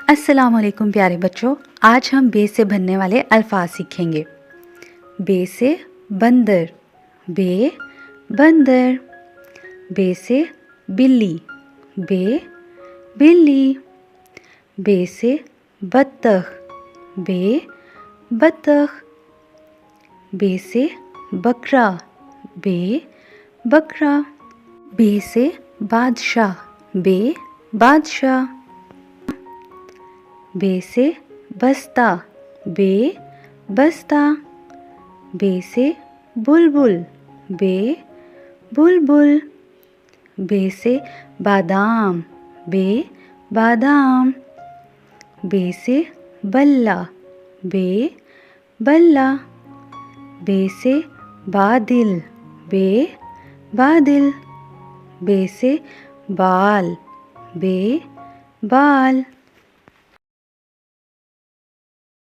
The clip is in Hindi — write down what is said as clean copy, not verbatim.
अस्सलामुअलैकुम प्यारे बच्चों, आज हम बे से बनने वाले अल्फाज सीखेंगे। बे से बंदर, बे बंदर। बे से बिल्ली, बे बिल्ली। बे से बत्तख, बे बत्तख। बे से बकरा, बे बकरा। बे से बादशाह, बे बादशाह। बे से बस्ता, बे बस्ता। बे से बुलबुल, बे बुलबुल। बे से बादाम, बे बादाम। बे से बल्ला, बे बल्ला। बे से बादल, बे बादल। बे से बाल, बे बाल।